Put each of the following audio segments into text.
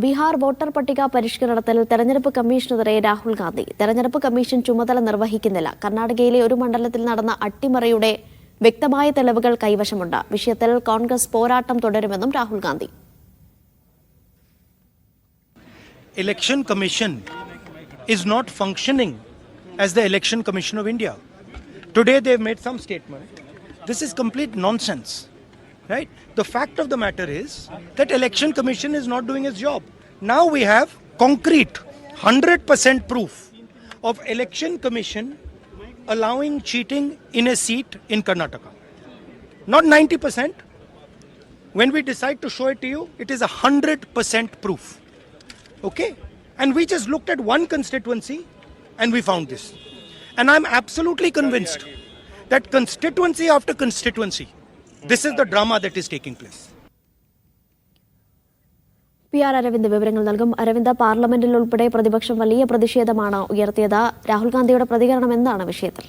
Bihar voter പട്ടിക പരിഷ്കരണത്തിൽ തെരഞ്ഞെടുപ്പ് കമ്മീഷനെതിരെ രാഹുൽ ഗാന്ധി. തെരഞ്ഞെടുപ്പ് കമ്മീഷൻ ചുമതല നിർവഹിക്കുന്നില്ല. കർണാടകയിലെ ഒരു മണ്ഡലത്തിൽ നടന്ന അട്ടിമറിയുടെ വ്യക്തമായ തെളിവുകൾ കൈവശമുണ്ട്. വിഷയത്തിൽ കോൺഗ്രസ് പോരാട്ടം തുടരുമെന്നും Rahul Gandhi. Election Commission is not functioning as the Election Commission of India. Today they have made some statement. This is complete nonsense. Right? The fact of the matter is that Election Commission is not doing its job. Now we have concrete 100% proof of Election Commission allowing cheating in a seat in Karnataka. Not 90%. When we decide to show it to you, it is 100% proof. Okay? And we just looked at one constituency and we found this. And I'm absolutely convinced that constituency after constituency, this is the drama that is taking place. PR Aravind വിവരങ്ങൾ നൽകും. അരവിന്ദ്, പാർലമെന്റിൽ ഉൾപ്പെടെ പ്രതിപക്ഷം വലിയ പ്രതിഷേധമാണ് ഉയർത്തിയത്. രാഹുൽ ഗാന്ധിയുടെ പ്രതികരണം എന്താണ് വിഷയത്തിൽ?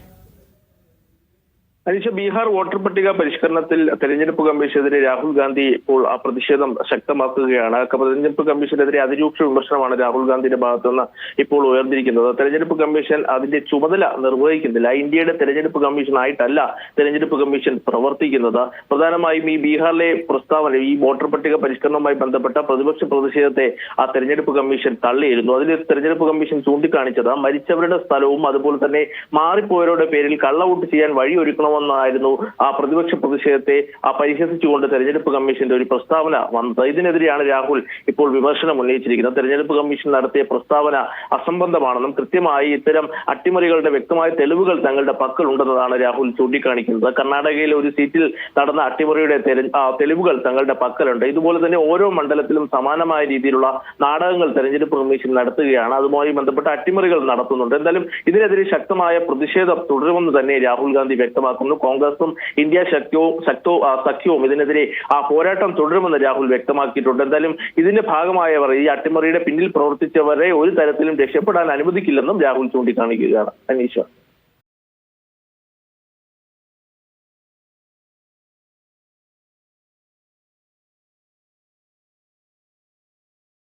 അനീഷ, ബീഹാർ വോട്ടർ പട്ടിക പരിഷ്കരണത്തിൽ തെരഞ്ഞെടുപ്പ് കമ്മീഷനെതിരെ രാഹുൽ ഗാന്ധി ഇപ്പോൾ ആ പ്രതിഷേധം ശക്തമാക്കുകയാണ്. തെരഞ്ഞെടുപ്പ് കമ്മീഷനെതിരെ അതിരൂക്ഷ വിമർശനമാണ് രാഹുൽ ഗാന്ധിയുടെ ഭാഗത്തുനിന്ന് ഇപ്പോൾ ഉയർന്നിരിക്കുന്നത്. തെരഞ്ഞെടുപ്പ് കമ്മീഷൻ അതിന്റെ ചുമതല നിർവഹിക്കുന്നില്ല. ഇന്ത്യയുടെ തെരഞ്ഞെടുപ്പ് കമ്മീഷൻ ആയിട്ടല്ല തെരഞ്ഞെടുപ്പ് കമ്മീഷൻ പ്രവർത്തിക്കുന്നത്. പ്രധാനമായും ഈ ബീഹാറിലെ പ്രസ്താവന, ഈ വോട്ടർ പട്ടിക പരിഷ്കരണവുമായി ബന്ധപ്പെട്ട പ്രതിപക്ഷ പ്രതിഷേധത്തെ ആ തെരഞ്ഞെടുപ്പ് കമ്മീഷൻ തള്ളിയിരുന്നു. അതിൽ തെരഞ്ഞെടുപ്പ് കമ്മീഷൻ ചൂണ്ടിക്കാണിച്ചത് മരിച്ചവരുടെ സ്ഥലവും അതുപോലെ തന്നെ മാറിപ്പോയവരുടെ പേരിൽ കള്ളവോട്ട് ചെയ്യാൻ വഴിയൊരുക്കണം ായിരുന്നു ആ പ്രതിപക്ഷ പ്രതിഷേധത്തെ പരിഹസിച്ചുകൊണ്ട് തെരഞ്ഞെടുപ്പ് കമ്മീഷന്റെ ഒരു പ്രസ്താവന വന്നത്. ഇതിനെതിരെയാണ് രാഹുൽ ഇപ്പോൾ വിമർശനം ഉന്നയിച്ചിരിക്കുന്നത്. തെരഞ്ഞെടുപ്പ് കമ്മീഷൻ നടത്തിയ പ്രസ്താവന അസംബന്ധമാണെന്നും കൃത്യമായി ഇത്തരം അട്ടിമറികളുടെ വ്യക്തമായ തെളിവുകൾ തങ്ങളുടെ പക്കലുണ്ടെന്നതാണ് രാഹുൽ ചൂണ്ടിക്കാണിക്കുന്നത്. കർണാടകയിലെ ഒരു സീറ്റിൽ നടന്ന അട്ടിമറിയുടെ തെളിവുകൾ തങ്ങളുടെ പക്കലുണ്ട്. ഇതുപോലെ തന്നെ ഓരോ മണ്ഡലത്തിലും സമാനമായ രീതിയിലുള്ള നാടകങ്ങൾ തെരഞ്ഞെടുപ്പ് കമ്മീഷൻ നടത്തുകയാണ്. അതുമായി ബന്ധപ്പെട്ട അട്ടിമറികൾ നടത്തുന്നുണ്ട്. എന്തായാലും ഇതിനെതിരെ ശക്തമായ പ്രതിഷേധം തുടരുമെന്ന് തന്നെ രാഹുൽ ഗാന്ധി വ്യക്തമാക്കുന്നു. കോൺഗ്രസും ഇന്ത്യ സഖ്യവും ഇതിനെതിരെ പോരാട്ടം തുടരുമെന്ന് രാഹുൽ വ്യക്തമാക്കിയിട്ടുണ്ട്. എന്തായാലും ഇതിന്റെ ഭാഗമായവർ, ഈ അട്ടിമറിയുടെ പിന്നിൽ പ്രവർത്തിച്ചവരെ ഒരു തരത്തിലും രക്ഷപ്പെടാൻ അനുവദിക്കില്ലെന്നും രാഹുൽ ചൂണ്ടിക്കാണിക്കുകയാണ്. അനീഷ.